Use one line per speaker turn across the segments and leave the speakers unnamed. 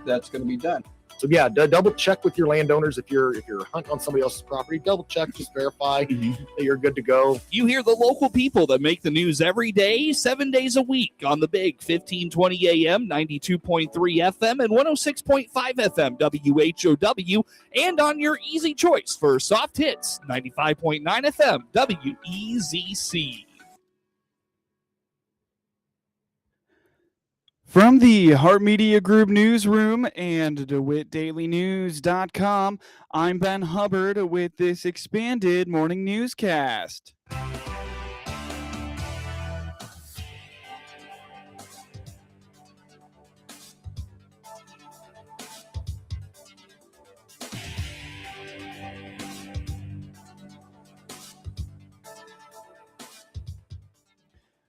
that's going to be done.
So yeah, double check with your landowners if you're hunting on somebody else's property. Double check, just verify that you're good to go.
You hear the local people that make the news every day, 7 days a week on the big 1520 AM, 92.3 FM, and 106.5 FM WHOW, and on your easy choice for soft hits, 95.9 FM WEZC.
From the Heart Media Group newsroom and DeWittDailyNews.com, I'm Ben Hubbard with this expanded morning newscast.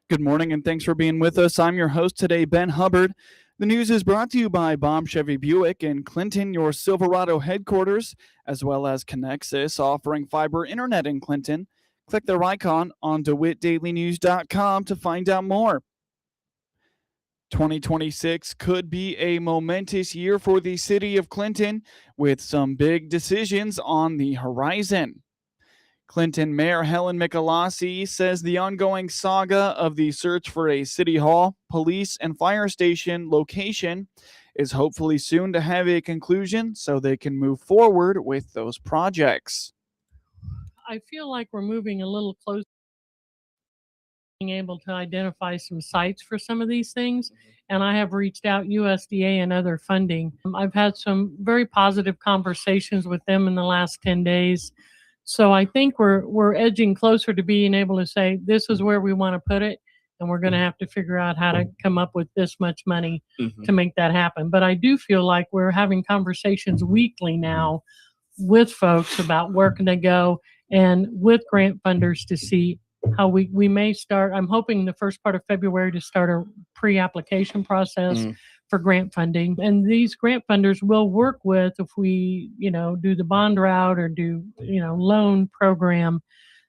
Good morning and thanks for being with us. I'm your host today, Ben Hubbard. The news is brought to you by Baum Chevy Buick in Clinton, your Silverado headquarters, as well as Connexus, offering fiber internet in Clinton. Click their icon on DeWittDailyNews.com to find out more. 2026 could be a momentous year for the city of Clinton, with some big decisions on the horizon. Clinton Mayor Helen Michalossi says the ongoing saga of the search for a city hall, police, and fire station location is hopefully soon to have a conclusion so they can move forward with those projects.
I feel like we're moving a little closer to being able to identify some sites for some of these things, and I have reached out USDA and other funding. I've had some very positive conversations with them in the last 10 days. So I think we're edging closer to being able to say, this is where we want to put it, and we're going to have to figure out how to come up with this much money to make that happen. But I do feel like we're having conversations weekly now with folks about where can they go and with grant funders to see how we may start. I'm hoping the first part of February to start a pre-application process for grant funding. And these grant funders will work with, if we, do the bond route or do, loan program,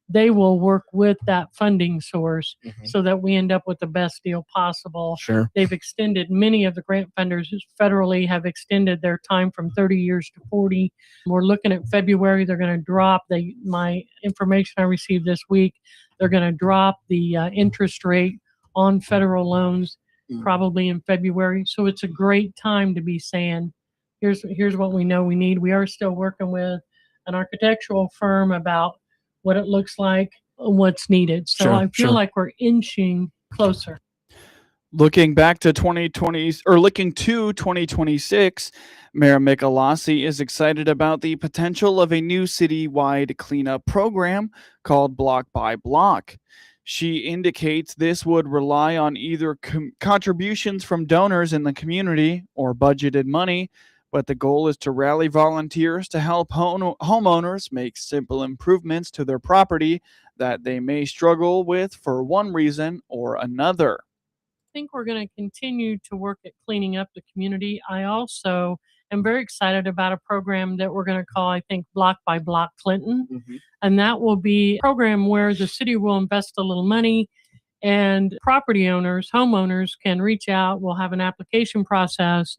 they will work with that funding source so that we end up with the best deal possible.
Sure.
They've extended, many of the grant funders federally have extended their time from 30 years to 40. We're looking at February. They're going to drop my information I received this week. They're going to drop the interest rate on federal loans probably in February. So it's a great time to be saying, here's what we know we need. We are still working with an architectural firm about what it looks like, what's needed. So I feel like we're inching closer.
Looking back to 2020, or looking to 2026, Mayor Michalossi is excited about the potential of a new citywide cleanup program called Block by Block. She indicates this would rely on either contributions from donors in the community or budgeted money, but the goal is to rally volunteers to help homeowners make simple improvements to their property that they may struggle with for one reason or another.
I think we're going to continue to work at cleaning up the community. I also am very excited about a program that we're going to call, I think, Block by Block Clinton. And that will be a program where the city will invest a little money and property owners, homeowners can reach out. We'll have an application process.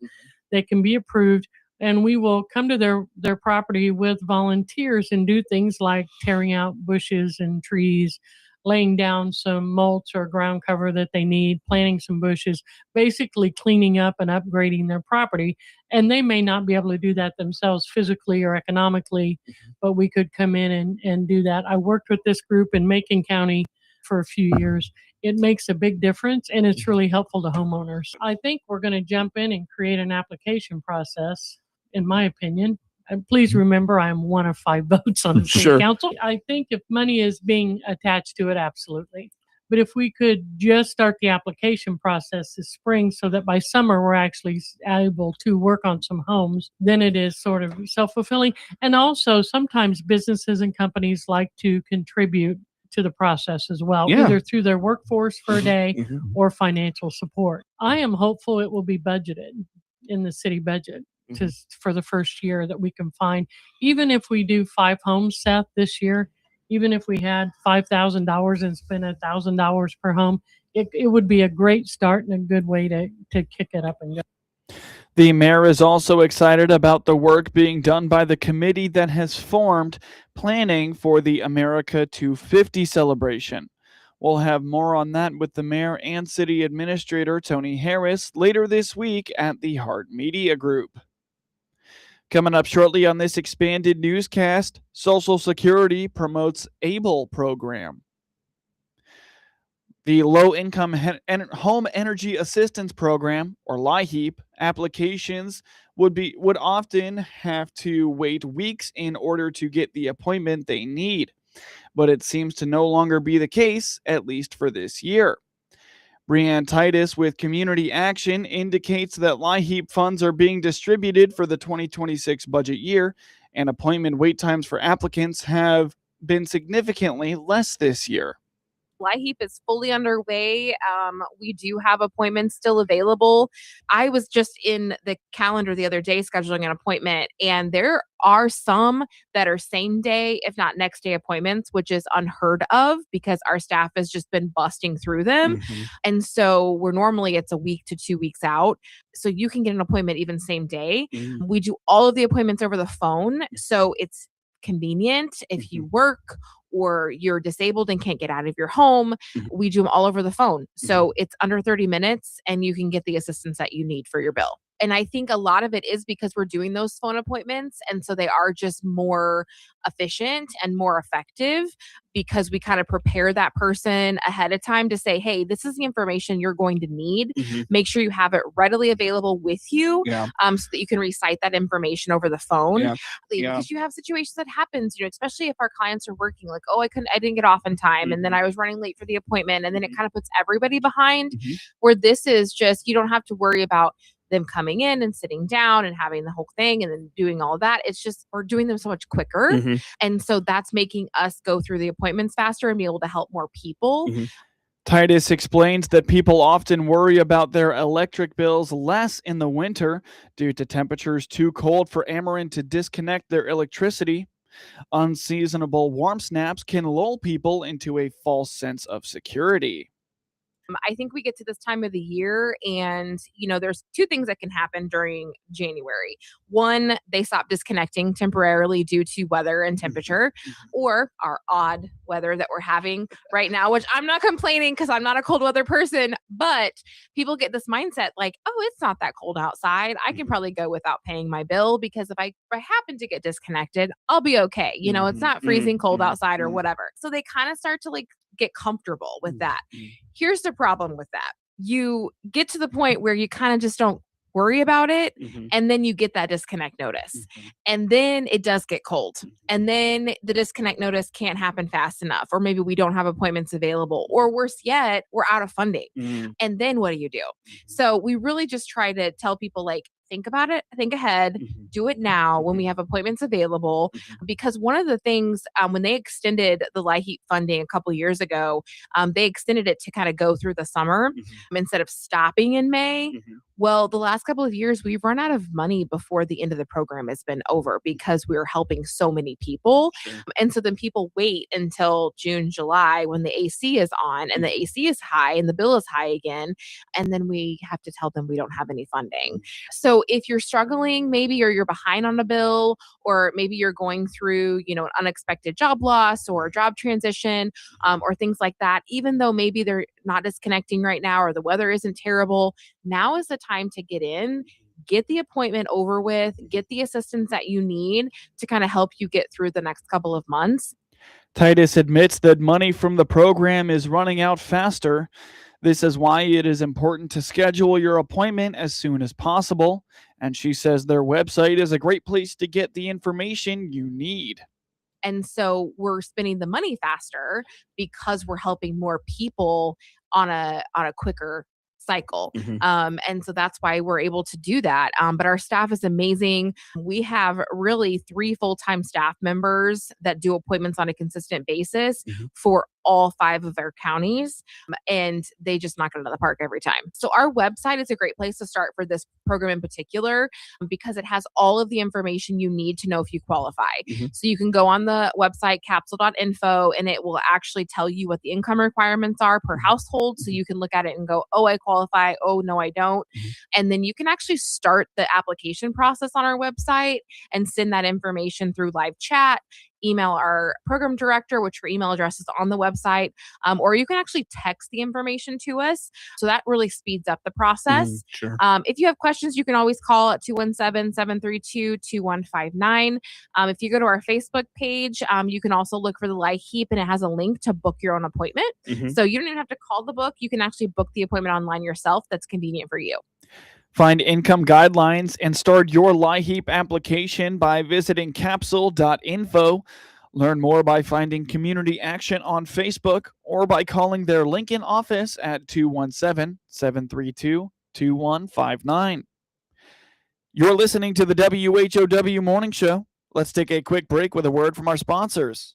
They can be approved, and we will come to their property with volunteers and do things like tearing out bushes and trees, laying down some mulch or ground cover that they need, planting some bushes, basically cleaning up and upgrading their property. And they may not be able to do that themselves physically or economically, but we could come in and do that. I worked with this group in Macon County for a few years. It makes a big difference, and it's really helpful to homeowners. I think we're going to jump in and create an application process, in my opinion. And please remember, I'm one of 5 votes on the city council. I think if money is being attached to it, absolutely. But if we could just start the application process this spring so that by summer we're actually able to work on some homes, then it is sort of self-fulfilling. And also sometimes businesses and companies like to contribute to the process as well, either through their workforce for a day or financial support. I am hopeful it will be budgeted in the city budget for the first year that we can find. Even if we do 5 homes, Seth, this year, even if we had $5,000 and spent $1,000 per home, it would be a great start and a good way to kick it up and go.
The mayor is also excited about the work being done by the committee that has formed planning for the America 250 celebration. We'll have more on that with the mayor and city administrator Tony Harris later this week at the Heart Media Group. Coming up shortly on this expanded newscast, Social Security promotes ABLE program. The Low-Income Home Energy Assistance Program, or LIHEAP, applications would often have to wait weeks in order to get the appointment they need. But it seems to no longer be the case, at least for this year. Brianne Titus with Community Action indicates that LIHEAP funds are being distributed for the 2026 budget year, and appointment wait times for applicants have been significantly less this year.
LIHEAP is fully underway. We do have appointments still available. I was just in the calendar the other day scheduling an appointment, and there are some that are same day, if not next day appointments, which is unheard of because our staff has just been busting through them. And so it's a week to 2 weeks out. So you can get an appointment even same day. We do all of the appointments over the phone. So it's convenient if you work or you're disabled and can't get out of your home. We do them all over the phone. So it's under 30 minutes and you can get the assistance that you need for your bill. And I think a lot of it is because we're doing those phone appointments. And so they are just more efficient and more effective because we kind of prepare that person ahead of time to say, hey, this is the information you're going to need. Make sure you have it readily available with you so that you can recite that information over the phone. Because you have situations that happens, especially if our clients are working like, oh, I didn't get off in time. And then I was running late for the appointment. And then it kind of puts everybody behind where this is just, you don't have to worry about them coming in and sitting down and having the whole thing and then doing all that. It's just, we're doing them so much quicker. And so that's making us go through the appointments faster and be able to help more people.
Titus explains that people often worry about their electric bills less in the winter due to temperatures too cold for Ameren to disconnect their electricity. Unseasonable warm snaps can lull people into a false sense of security.
I think we get to this time of the year and, there's two things that can happen during January. One, they stop disconnecting temporarily due to weather and temperature or our odd weather that we're having right now, which I'm not complaining because I'm not a cold weather person, but people get this mindset like, oh, it's not that cold outside. I can probably go without paying my bill because if I happen to get disconnected, I'll be okay. It's not freezing cold outside or whatever. So they kind of start to get comfortable with that. Here's the problem with that. You get to the point where you kind of just don't worry about it. And then you get that disconnect notice. And then it does get cold. And then the disconnect notice can't happen fast enough. Or maybe we don't have appointments available. Or worse yet, we're out of funding. And then what do you do? So we really just try to tell people think about it, think ahead, do it now when we have appointments available. Because one of the things, when they extended the LIHEAP funding a couple of years ago, they extended it to kind of go through the summer instead of stopping in May. Well, the last couple of years, we've run out of money before the end of the program has been over because we were helping so many people. And so then people wait until June, July when the AC is on and the AC is high and the bill is high again. And then we have to tell them we don't have any funding. So if you're struggling, maybe, or you're behind on a bill, or maybe you're going through, an unexpected job loss or a job transition, or things like that, even though maybe they're not disconnecting right now or the weather isn't terrible, now is the time to get in, get the appointment over with, get the assistance that you need to kind of help you get through the next couple of months.
Titus admits that money from the program is running out faster. This is why it is important to schedule your appointment as soon as possible. And she says their website is a great place to get the information you need.
And so we're spending the money faster because we're helping more people on a quicker cycle. And so that's why we're able to do that. But our staff is amazing. We have really 3 full-time staff members that do appointments on a consistent basis for all 5 of their counties, and they just knock it out of the park every time. So our website is a great place to start for this program in particular, because it has all of the information you need to know if you qualify. So you can go on the website capsule.info, and it will actually tell you what the income requirements are per household. So you can look at it and go, oh, I qualify. Oh, no, I don't. And then you can actually start the application process on our website and send that information through live chat, email our program director, which her email address is on the website, or you can actually text the information to us. So that really speeds up the process.
Sure.
If you have questions, you can always call at 217-732-2159. If you go to our Facebook page, you can also look for the LIHEAP, and it has a link to book your own appointment. So you don't even have to call the book. You can actually book the appointment online yourself. That's convenient for you.
Find income guidelines and start your LIHEAP application by visiting capsule.info. Learn more by finding Community Action on Facebook or by calling their Lincoln office at 217-732-2159. You're listening to the WHOW Morning Show. Let's take a quick break with a word from our sponsors.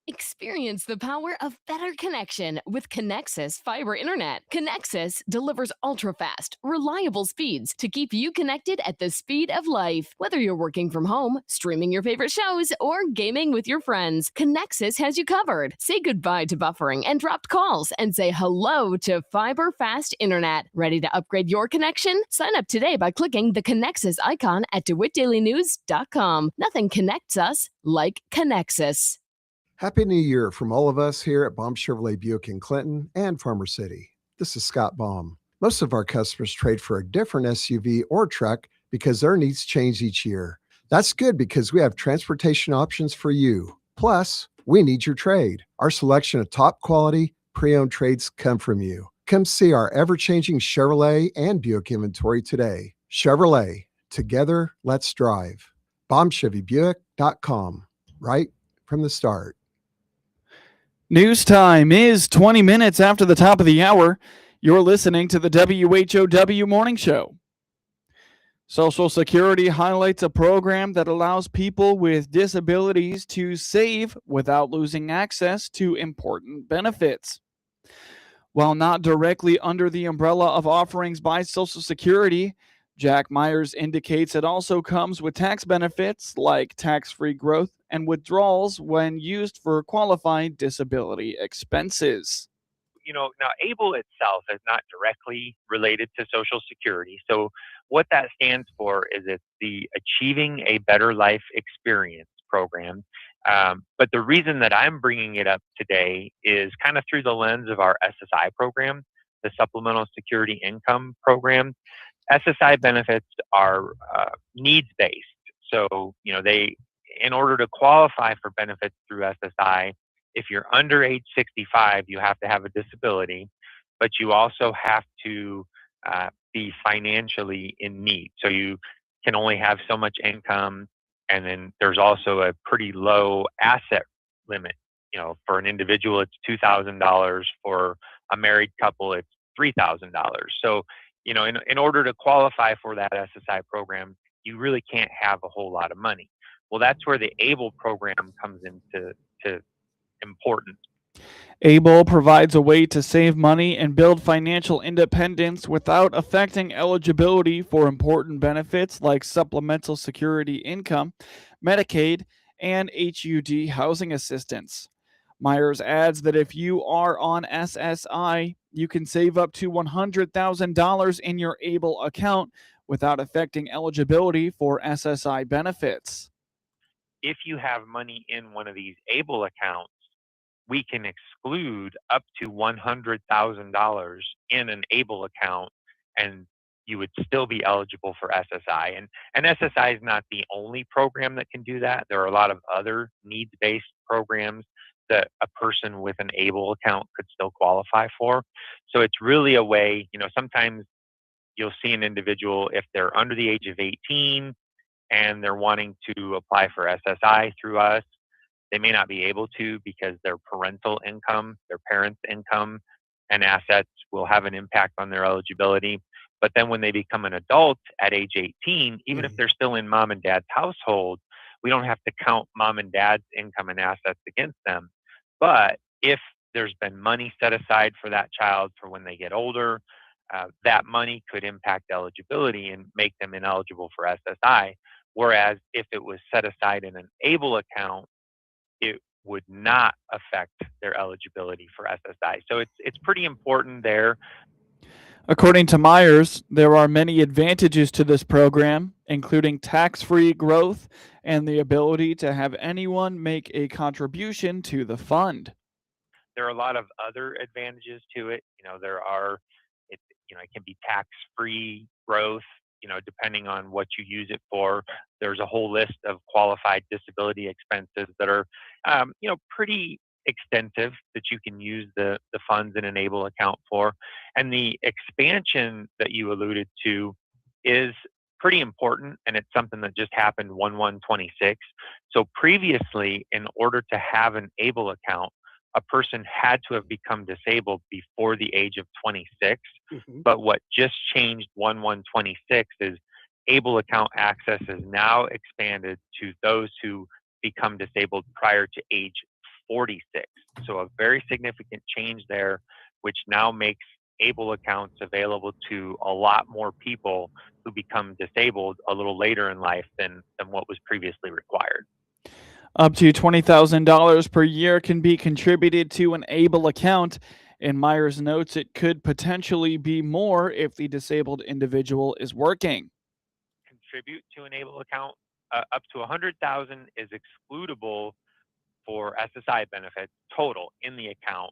Experience the power of better connection with Connexus Fiber Internet. Connexus delivers ultra-fast, reliable speeds to keep you connected at the speed of life. Whether you're working from home, streaming your favorite shows, or gaming with your friends, Connexus has you covered. Say goodbye to buffering and dropped calls and say hello to fiber fast internet. Ready to upgrade your connection? Sign up today by clicking the Connexus icon at DeWittDailyNews.com. Nothing connects us like Connexus.
Happy New Year from all of us here at Baum Chevrolet Buick in Clinton and Farmer City. This is Scott Baum. Most of our customers trade for a different SUV or truck because their needs change each year. That's good because we have transportation options for you. Plus, we need your trade. Our selection of top quality, pre-owned trades come from you. Come see our ever-changing Chevrolet and Buick inventory today. Chevrolet, together, let's drive. BaumChevyBuick.com, right from the start.
News time is 20 minutes after the top of the hour. You're listening to the WHOW Morning Show. Social Security highlights a program that allows people with disabilities to save without losing access to important benefits. While not directly under the umbrella of offerings by Social Security, Jack Myers indicates it also comes with tax benefits like tax-free growth and withdrawals when used for qualified disability expenses.
Now ABLE itself is not directly related to Social Security. So what that stands for is it's the Achieving a Better Life Experience program. But the reason that I'm bringing it up today is kind of through the lens of our SSI program, the Supplemental Security Income Program. SSI benefits are needs-based. So, in order to qualify for benefits through SSI, if you're under age 65, you have to have a disability, but you also have to be financially in need. So you can only have so much income, and then there's also a pretty low asset limit. For an individual, it's $2,000. For a married couple, it's $3,000. So, in order to qualify for that SSI program, you really can't have a whole lot of money. Well, that's where the ABLE program comes into importance.
ABLE provides a way to save money and build financial independence without affecting eligibility for important benefits like supplemental security income, Medicaid, and HUD housing assistance. Myers adds that if you are on SSI, you can save up to $100,000 in your ABLE account without affecting eligibility for SSI benefits.
If you have money in one of these ABLE accounts, we can exclude up to $100,000 in an ABLE account, and you would still be eligible for SSI. And SSI is not the only program that can do that. There are a lot of other needs-based programs that a person with an ABLE account could still qualify for. So it's really a way, sometimes you'll see an individual, if they're under the age of 18 and they're wanting to apply for SSI through us, they may not be able to because their parental income, their parents' income and assets will have an impact on their eligibility. But then when they become an adult at age 18, even if they're still in mom and dad's household, we don't have to count mom and dad's income and assets against them. But if there's been money set aside for that child for when they get older, that money could impact eligibility and make them ineligible for SSI. Whereas if it was set aside in an ABLE account, it would not affect their eligibility for SSI. So it's pretty important there.
According to Myers, there are many advantages to this program, including tax-free growth and the ability to have anyone make a contribution to the fund.
There are a lot of other advantages to it. It can be tax-free growth, depending on what you use it for. There's a whole list of qualified disability expenses that are, pretty extensive that you can use the funds in an ABLE account for. And the expansion that you alluded to is pretty important, and it's something that just happened 1/1/26. So previously, in order to have an ABLE account, a person had to have become disabled before the age of 26. But what just changed 1/1/26 is ABLE account access is now expanded to those who become disabled prior to age 46. So a very significant change there, which now makes ABLE accounts available to a lot more people who become disabled a little later in life than what was previously required.
Up to $20,000 per year can be contributed to an ABLE account. In Myers notes, it could potentially be more if the disabled individual is working.
Contribute to an ABLE account. Up to $100,000 is excludable for SSI benefits total in the account,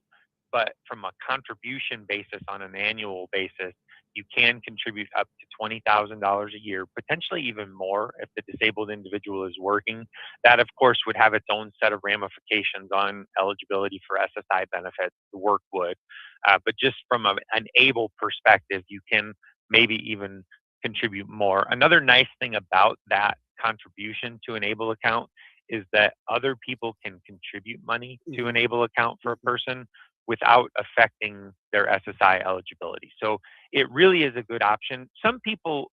but from a contribution basis on an annual basis, you can contribute up to $20,000 a year, potentially even more if the disabled individual is working. That, of course, would have its own set of ramifications on eligibility for SSI benefits. The work would, but just from an ABLE perspective, you can maybe even contribute more. Another nice thing about that contribution to an ABLE account is that other people can contribute money to an ABLE account for a person without affecting their SSI eligibility. So it really is a good option. Some people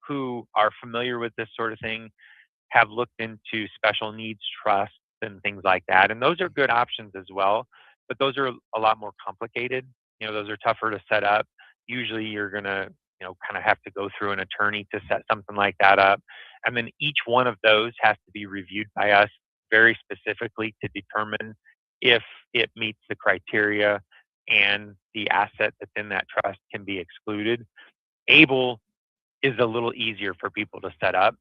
who are familiar with this sort of thing have looked into special needs trusts and things like that, and those are good options as well, but those are a lot more complicated. Those are tougher to set up. Usually you're going to kind of have to go through an attorney to set something like that up. And then each one of those has to be reviewed by us very specifically to determine if it meets the criteria and the asset that's in that trust can be excluded. ABLE is a little easier for people to set up.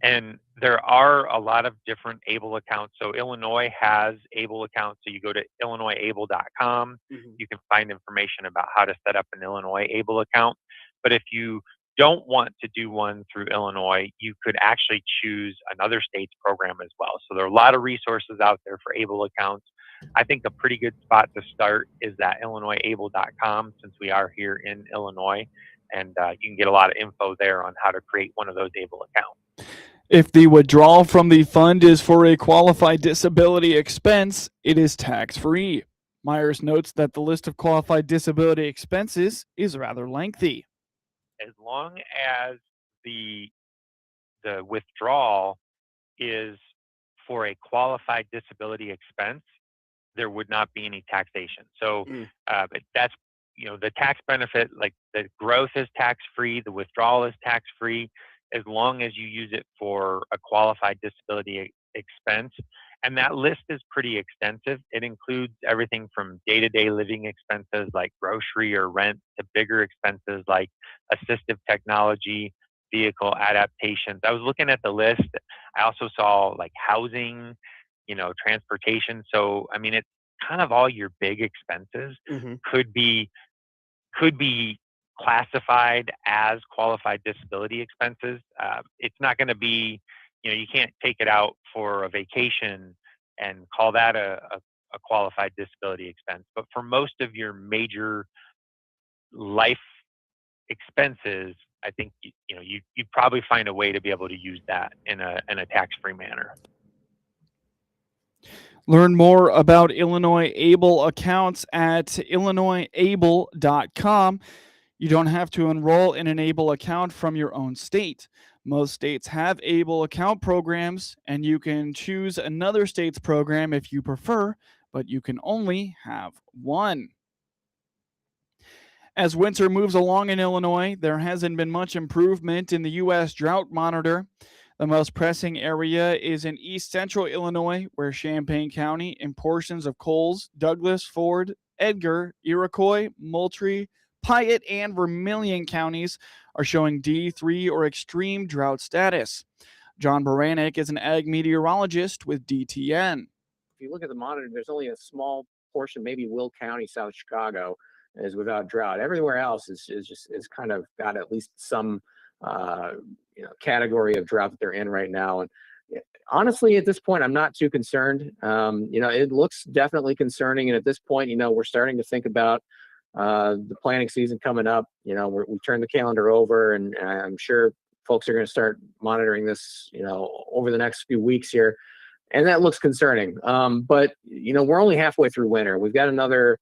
And there are a lot of different ABLE accounts. So Illinois has ABLE accounts. So you go to illinoisable.com. You can find information about how to set up an Illinois ABLE account. But if you don't want to do one through Illinois, you could actually choose another state's program as well. So there are a lot of resources out there for ABLE accounts. I think a pretty good spot to start is that illinoisable.com, since we are here in Illinois, and you can get a lot of info there on how to create one of those ABLE accounts.
If the withdrawal from the fund is for a qualified disability expense, it is tax-free. Myers notes that the list of qualified disability expenses is rather lengthy.
As long as the withdrawal is for a qualified disability expense, there would not be any taxation. So but that's, the tax benefit, like the growth is tax-free, the withdrawal is tax-free, as long as you use it for a qualified disability expense. And that list is pretty extensive. It includes everything from day-to-day living expenses like grocery or rent to bigger expenses like assistive technology, vehicle adaptations. I was looking at the list. I also saw like housing, transportation. So, I mean, it's kind of all your big expenses could be classified as qualified disability expenses. It's not going to be, you can't take it out for a vacation and call that a qualified disability expense. But for most of your major life expenses, I think you'd probably find a way to be able to use that in a tax-free manner.
Learn more about Illinois ABLE accounts at illinoisable.com. You don't have to enroll in an ABLE account from your own state. Most states have ABLE account programs, and you can choose another state's program if you prefer, but you can only have one. As winter moves along in Illinois, there hasn't been much improvement in the U.S. Drought Monitor. The most pressing area is in east central Illinois, where Champaign County and portions of Coles, Douglas, Ford, Edgar, Iroquois, Moultrie, Piatt, and Vermilion counties are showing D3 or extreme drought status. John Baranek is an ag meteorologist with DTN.
If you look at the monitor, there's only a small portion, maybe Will County, South Chicago, is without drought. Everywhere else is kind of got at least some category of drought that they're in right now. And honestly, at this point, I'm not too concerned. It looks definitely concerning, and at this point, we're starting to think about the planting season coming up. We turned the calendar over, and I'm sure folks are going to start monitoring this, over the next few weeks here, and that looks concerning. But we're only halfway through winter. We've got another,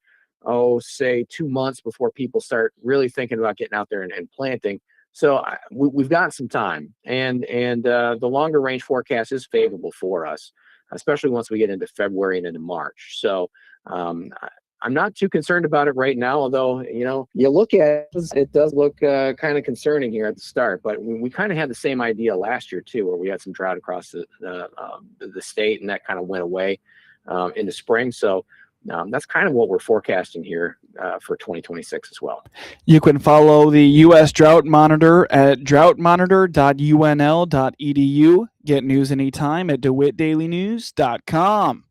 say 2 months before people start really thinking about getting out there and planting. So we've got some time, and the longer range forecast is favorable for us, especially once we get into February and into March. So I'm not too concerned about it right now, although, you look at it does look kind of concerning here at the start, but we kind of had the same idea last year too, where we had some drought across the state, and that kind of went away in the spring. So that's kind of what we're forecasting here for 2026 as well.
You can follow the U.S. Drought Monitor at droughtmonitor.unl.edu. Get news anytime at DeWittDailyNews.com.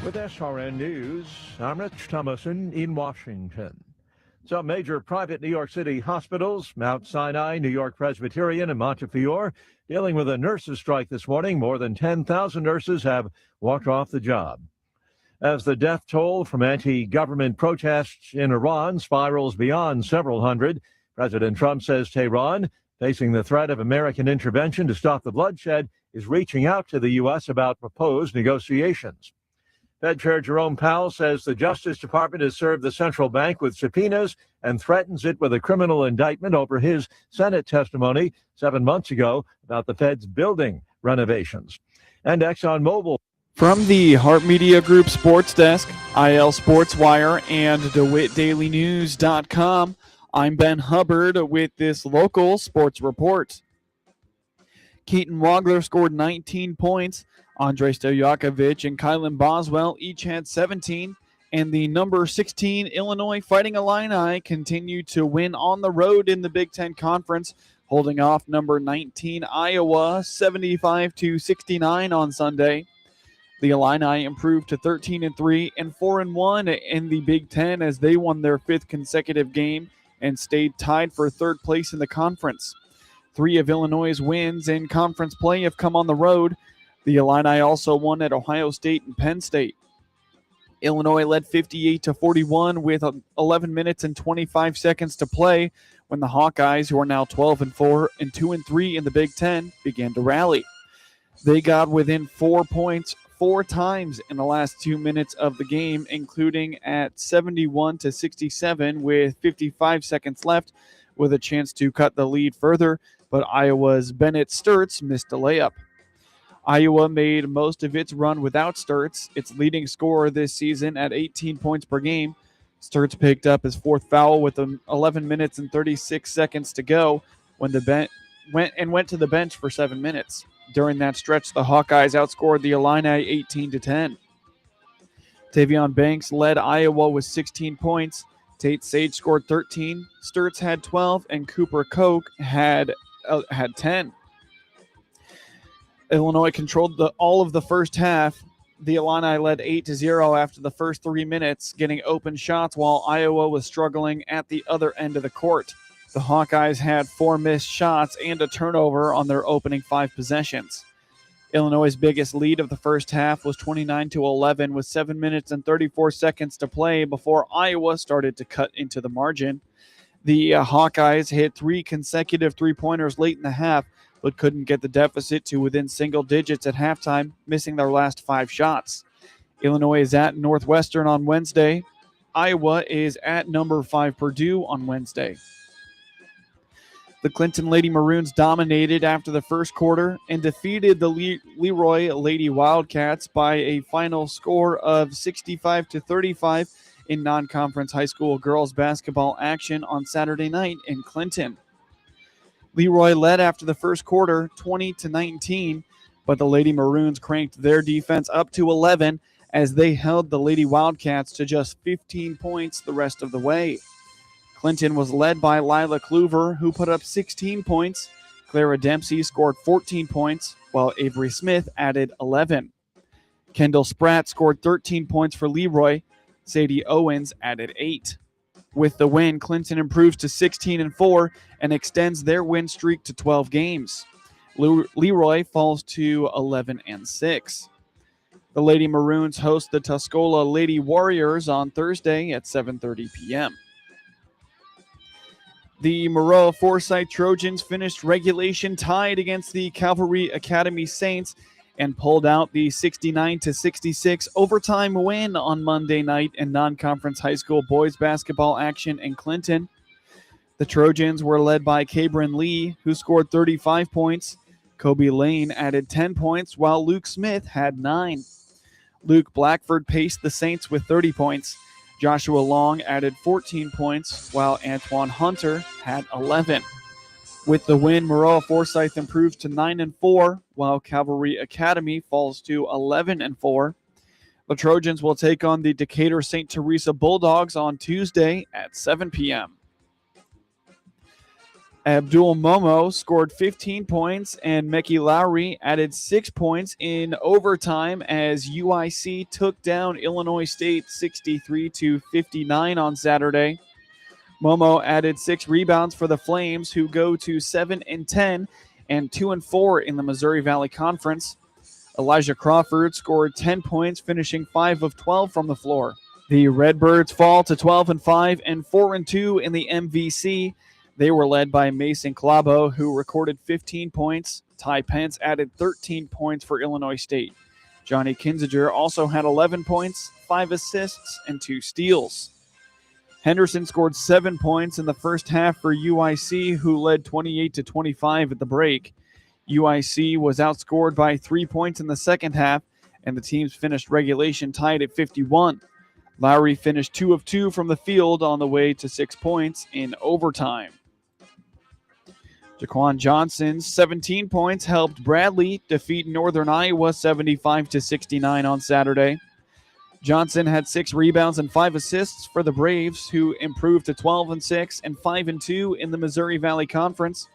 With SRN News, I'm Rich Thomason in Washington. Some major private New York City hospitals, Mount Sinai, New York Presbyterian, and Montefiore, dealing with a nurses' strike this morning. More than 10,000 nurses have walked off the job. As the death toll from anti-government protests in Iran spirals beyond several hundred, President Trump says Tehran, facing the threat of American intervention to stop the bloodshed, is reaching out to the U.S. about proposed negotiations. Fed Chair Jerome Powell says the Justice Department has served the central bank with subpoenas and threatens it with a criminal indictment over his Senate testimony 7 months ago about the Fed's building renovations. And ExxonMobil.
From the Hart Media Group Sports Desk, IL Sports Wire, and DeWittDailyNews.com, I'm Ben Hubbard with this local sports report. Keaton Wagler scored 19 points. Andrei Stojakovic and Kylan Boswell each had 17, and the number 16 Illinois Fighting Illini continue to win on the road in the Big Ten Conference, holding off number 19 Iowa 75-69 on Sunday. The Illini improved to 13-3 and 4-1 in the Big Ten as they won their fifth consecutive game and stayed tied for third place in the conference. 3 of Illinois' wins in conference play have come on the road. The Illini also won at Ohio State and Penn State. Illinois led 58-41 with 11 minutes and 25 seconds to play when the Hawkeyes, who are now 12-4 and 2-3 in the Big Ten, began to rally. They got within 4 points 4 times in the last 2 minutes of the game, including at 71-67 with 55 seconds left, with a chance to cut the lead further, but Iowa's Bennett Sturts missed a layup. Iowa made most of its run without Sturts, its leading scorer this season at 18 points per game. Sturts picked up his 4th foul with 11 minutes and 36 seconds to go when went to the bench for 7 minutes. During that stretch, the Hawkeyes outscored the Illini 18-10. Tavion Banks led Iowa with 16 points. Tate Sage scored 13. Sturts had 12, and Cooper Koch had 10. Illinois controlled all of the first half. The Illini led 8-0 after the first 3 minutes, getting open shots while Iowa was struggling at the other end of the court. The Hawkeyes had 4 missed shots and a turnover on their opening 5 possessions. Illinois' biggest lead of the first half was 29-11 with 7 minutes and 34 seconds to play before Iowa started to cut into the margin. The Hawkeyes hit 3 consecutive three-pointers late in the half, but couldn't get the deficit to within single digits at halftime, missing their last 5 shots. Illinois is at Northwestern on Wednesday. Iowa is at number 5 Purdue on Wednesday. The Clinton Lady Maroons dominated after the first quarter and defeated the Leroy Lady Wildcats by a final score of 65-35 in non-conference high school girls basketball action on Saturday night in Clinton. Leroy led after the first quarter 20-19, but the Lady Maroons cranked their defense up to 11 as they held the Lady Wildcats to just 15 points the rest of the way. Clinton was led by Lila Kluver, who put up 16 points. Clara Dempsey scored 14 points, while Avery Smith added 11. Kendall Spratt scored 13 points for Leroy. Sadie Owens added 8. With the win, Clinton improves to 16-4 and extends their win streak to 12 games. Leroy falls to 11-6. The Lady Maroons host the Tuscola Lady Warriors on Thursday at 7:30 p.m. The Maroa-Forsyth Trojans finished regulation tied against the Calvary Academy Saints and pulled out the 69-66 overtime win on Monday night in non-conference high school boys basketball action in Clinton. The Trojans were led by Cabrin Lee, who scored 35 points. Kobe Lane added 10 points, while Luke Smith had 9. Luke Blackford paced the Saints with 30 points. Joshua Long added 14 points, while Antoine Hunter had 11. With the win, Maroa-Forsyth improves to 9-4, while Calvary Academy falls to 11-4. The Trojans will take on the Decatur St. Teresa Bulldogs on Tuesday at 7 p.m. Abdul Momo scored 15 points, and Mekhi Lowry added 6 points in overtime as UIC took down Illinois State 63-59 on Saturday. Momo added 6 rebounds for the Flames, who go to 7-10 and 2-4 in the Missouri Valley Conference. Elijah Crawford scored 10 points, finishing 5 of 12 from the floor. The Redbirds fall to 12-5 and 4-2 in the MVC. They were led by Mason Clabo, who recorded 15 points. Ty Pence added 13 points for Illinois State. Johnny Kinziger also had 11 points, 5 assists, and 2 steals. Henderson scored 7 points in the first half for UIC, who led 28-25 at the break. UIC was outscored by 3 points in the second half, and the teams finished regulation tied at 51. Lowry finished 2 of 2 from the field on the way to 6 points in overtime. Jaquan Johnson's 17 points helped Bradley defeat Northern Iowa 75-69 on Saturday. Johnson had 6 rebounds and 5 assists for the Braves, who improved to 12-6 and 5-2 in the Missouri Valley Conference.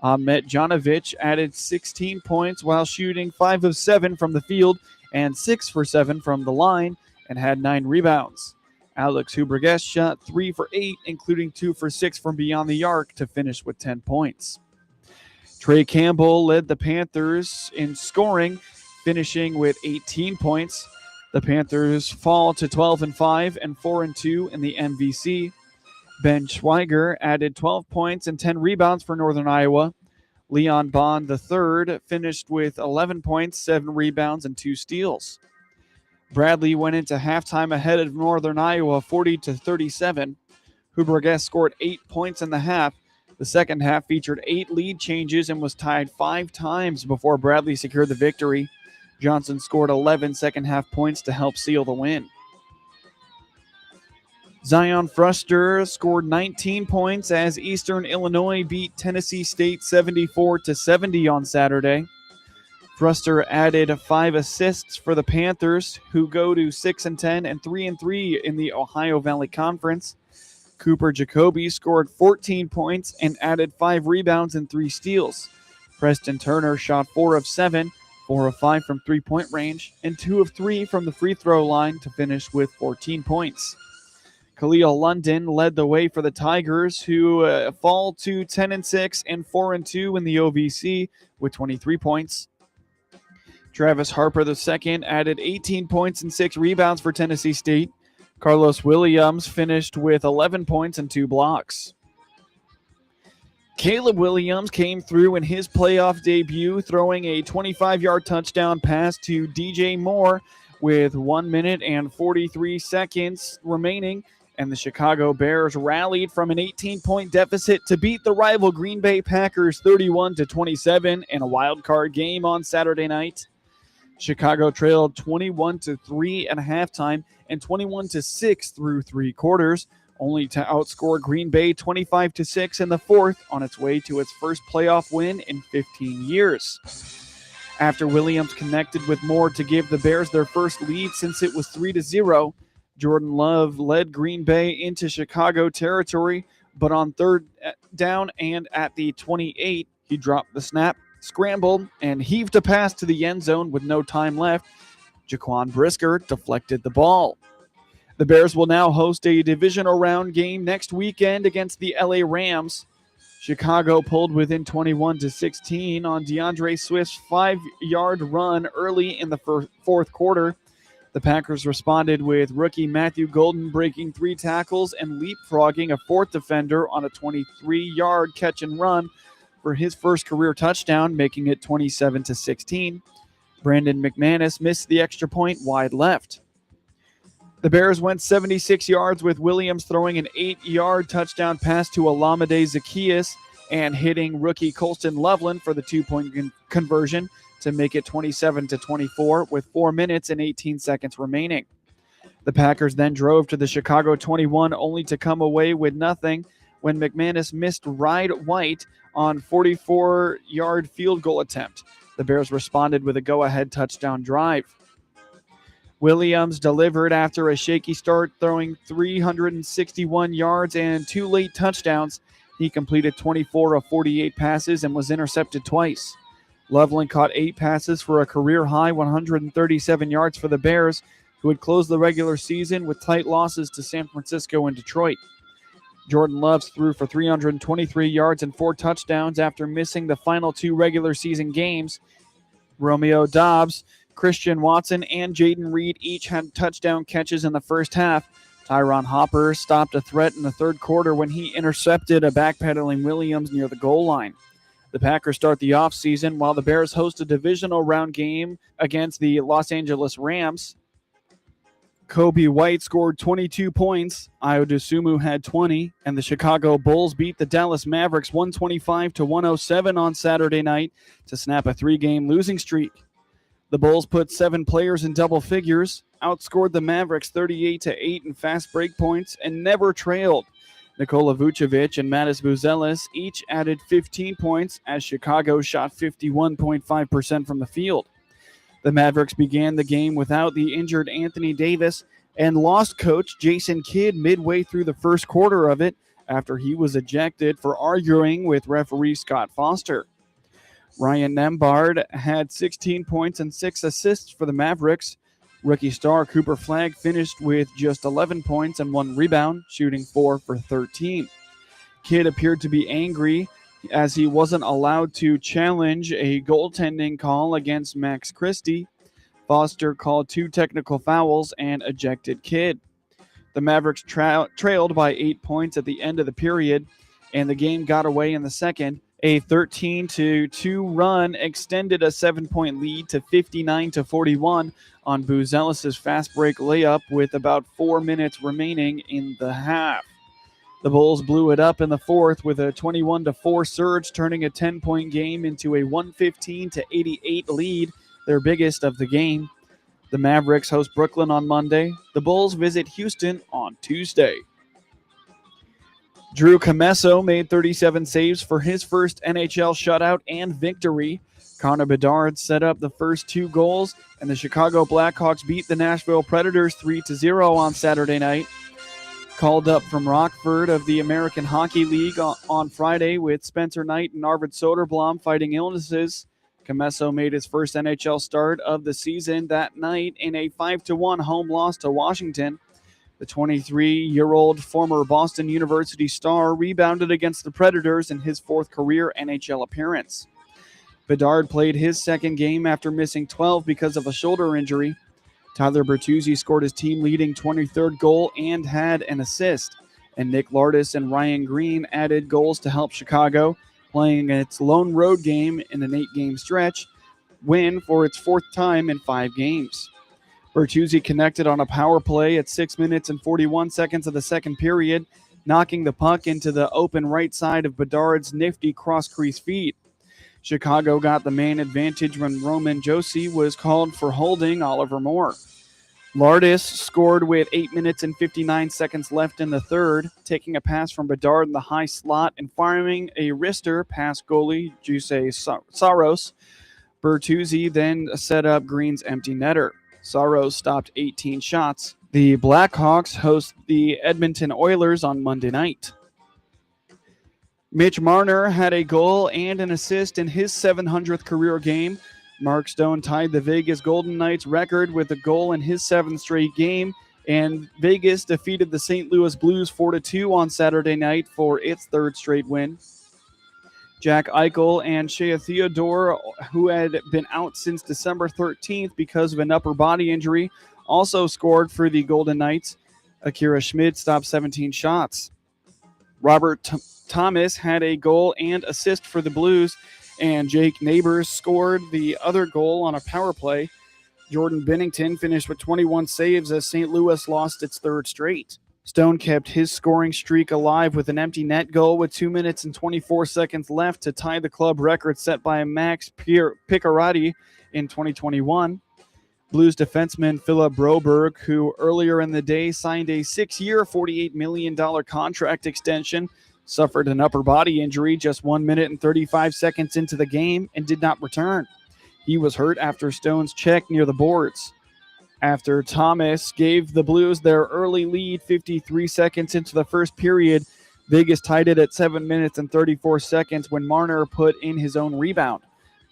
Ahmet Janovic added 16 points while shooting 5 of 7 from the field and 6 for 7 from the line and had 9 rebounds. Alex Huberges shot 3 for 8, including 2 for 6 from beyond the arc to finish with 10 points. Trey Campbell led the Panthers in scoring, finishing with 18 points. The Panthers fall to 12-5 and 4-2 in the MVC. Ben Schweiger added 12 points and 10 rebounds for Northern Iowa. Leon Bond III finished with 11 points, 7 rebounds, and 2 steals. Bradley went into halftime ahead of Northern Iowa 40-37. Huberges scored 8 points in the half. The second half featured 8 lead changes and was tied 5 times before Bradley secured the victory. Johnson scored 11 second-half points to help seal the win. Zion Fruster scored 19 points as Eastern Illinois beat Tennessee State 74-70 on Saturday. Fruster added 5 assists for the Panthers, who go to 6-10 and 3-3 in the Ohio Valley Conference. Cooper Jacoby scored 14 points and added 5 rebounds and 3 steals. Preston Turner shot 4 of 7, 4 of 5 from three-point range, and 2 of 3 from the free throw line to finish with 14 points. Khalil London led the way for the Tigers, who fall to 10-6 and 4-2 in the OVC with 23 points. Travis Harper II added 18 points and 6 rebounds for Tennessee State. Carlos Williams finished with 11 points and 2 blocks. Caleb Williams came through in his playoff debut, throwing a 25-yard touchdown pass to DJ Moore with 1 minute and 43 seconds remaining, and the Chicago Bears rallied from an 18-point deficit to beat the rival Green Bay Packers 31-27 in a wild card game on Saturday night. Chicago trailed 21-3 at halftime and 21-6 through three quarters, only to outscore Green Bay 25-6 in the fourth on its way to its first playoff win in 15 years. After Williams connected with Moore to give the Bears their first lead since it was 3-0, Jordan Love led Green Bay into Chicago territory, but on third down and at the 28, he dropped the snap, scrambled, and heaved a pass to the end zone with no time left. Jaquan Brisker deflected the ball. The Bears will now host a divisional round game next weekend against the LA Rams. Chicago pulled within 21-16 on DeAndre Swift's 5-yard run early in the fourth quarter. The Packers responded with rookie Matthew Golden breaking 3 tackles and leapfrogging a fourth defender on a 23-yard catch and run for his first career touchdown, making it 27-16. Brandon McManus missed the extra point wide left. The Bears went 76 yards with Williams throwing an 8-yard touchdown pass to Olamide Zaccheaus and hitting rookie Colston Loveland for the 2-point conversion to make it 27-24 with 4 minutes and 18 seconds remaining. The Packers then drove to the Chicago 21 only to come away with nothing when McManus missed Ride White on 44-yard field goal attempt. The Bears responded with a go-ahead touchdown drive. Williams delivered after a shaky start, throwing 361 yards and 2 late touchdowns. He completed 24 of 48 passes and was intercepted twice. Loveland caught 8 passes for a career-high 137 yards for the Bears, who had closed the regular season with tight losses to San Francisco and Detroit. Jordan Love threw for 323 yards and 4 touchdowns after missing the final 2 regular season games. Romeo Doubs, Christian Watson, and Jaden Reed each had touchdown catches in the first half. Tyron Hopper stopped a threat in the third quarter when he intercepted a backpedaling Williams near the goal line. The Packers start the offseason while the Bears host a divisional round game against the Los Angeles Rams. Kobe White scored 22 points, Ayodosumu had 20, and the Chicago Bulls beat the Dallas Mavericks 125-107 on Saturday night to snap a 3-game losing streak. The Bulls put 7 players in double figures, outscored the Mavericks 38-8 in fast break points, and never trailed. Nikola Vucevic and Matas Buzelis each added 15 points as Chicago shot 51.5% from the field. The Mavericks began the game without the injured Anthony Davis and lost coach Jason Kidd midway through the first quarter of it after he was ejected for arguing with referee Scott Foster. Ryan Nembhard had 16 points and 6 assists for the Mavericks. Rookie star Cooper Flagg finished with just 11 points and 1 rebound, shooting 4 for 13. Kidd appeared to be angry as he wasn't allowed to challenge a goaltending call against Max Christie. Foster called 2 technical fouls and ejected Kidd. The Mavericks trailed by 8 points at the end of the period, and the game got away in the second. A 13-2 run extended a 7-point lead to 59-41 on Buzelis' fast break layup with about 4 minutes remaining in the half. The Bulls blew it up in the fourth with a 21-4 surge, turning a 10-point game into a 115-88 lead, their biggest of the game. The Mavericks host Brooklyn on Monday. The Bulls visit Houston on Tuesday. Drew Comesso made 37 saves for his first NHL shutout and victory. Connor Bedard set up the first 2 goals, and the Chicago Blackhawks beat the Nashville Predators 3-0 on Saturday night. Called up from Rockford of the American Hockey League on Friday with Spencer Knight and Arvid Soderblom fighting illnesses, Comesso made his first NHL start of the season that night in a 5-1 home loss to Washington. The 23-year-old former Boston University star rebounded against the Predators in his 4th career NHL appearance. Bedard played his second game after missing 12 because of a shoulder injury. Tyler Bertuzzi scored his team-leading 23rd goal and had an assist, and Nick Lardis and Ryan Green added goals to help Chicago, playing its lone road game in an 8-game stretch, win for its 4th time in 5 games. Bertuzzi connected on a power play at 6 minutes and 41 seconds of the second period, knocking the puck into the open right side of Bedard's nifty cross-crease feed. Chicago got the man advantage when Roman Josi was called for holding Oliver Moore. Lardis scored with 8 minutes and 59 seconds left in the third, taking a pass from Bedard in the high slot and firing a wrister past goalie Giuseppe Saros. Bertuzzi then set up Green's empty netter. Saros stopped 18 shots. The Blackhawks host the Edmonton Oilers on Monday night. Mitch Marner had a goal and an assist in his 700th career game. Mark Stone tied the Vegas Golden Knights record with a goal in his 7th straight game, and Vegas defeated the St. Louis Blues 4-2 on Saturday night for its 3rd straight win. Jack Eichel and Shea Theodore, who had been out since December 13th because of an upper body injury, also scored for the Golden Knights. Akira Schmid stopped 17 shots. Robert Thomas had a goal and assist for the Blues, and Jake Neighbors scored the other goal on a power play. Jordan Binnington finished with 21 saves as St. Louis lost its 3rd straight. Stone kept his scoring streak alive with an empty net goal with 2 minutes and 24 seconds left to tie the club record set by Max Picciardi in 2021. Blues defenseman Philip Broberg, who earlier in the day signed a 6-year, $48 million contract extension, suffered an upper body injury just 1 minute and 35 seconds into the game and did not return. He was hurt after Stone's check near the boards. After Thomas gave the Blues their early lead 53 seconds into the first period, Vegas tied it at 7 minutes and 34 seconds when Marner put in his own rebound.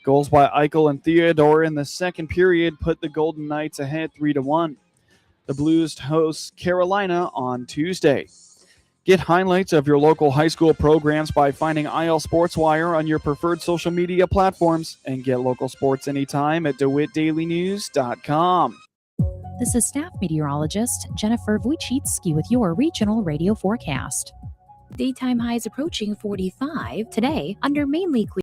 Goals by Eichel and Theodore in the second period put the Golden Knights ahead 3-1. The Blues host Carolina on Tuesday. Get highlights of your local high school programs by finding IL SportsWire on your preferred social media platforms, and get local sports anytime at DeWittDailyNews.com.
This is staff meteorologist Jennifer Wojcicki with your regional radio forecast. Daytime highs approaching 45 today under mainly clear.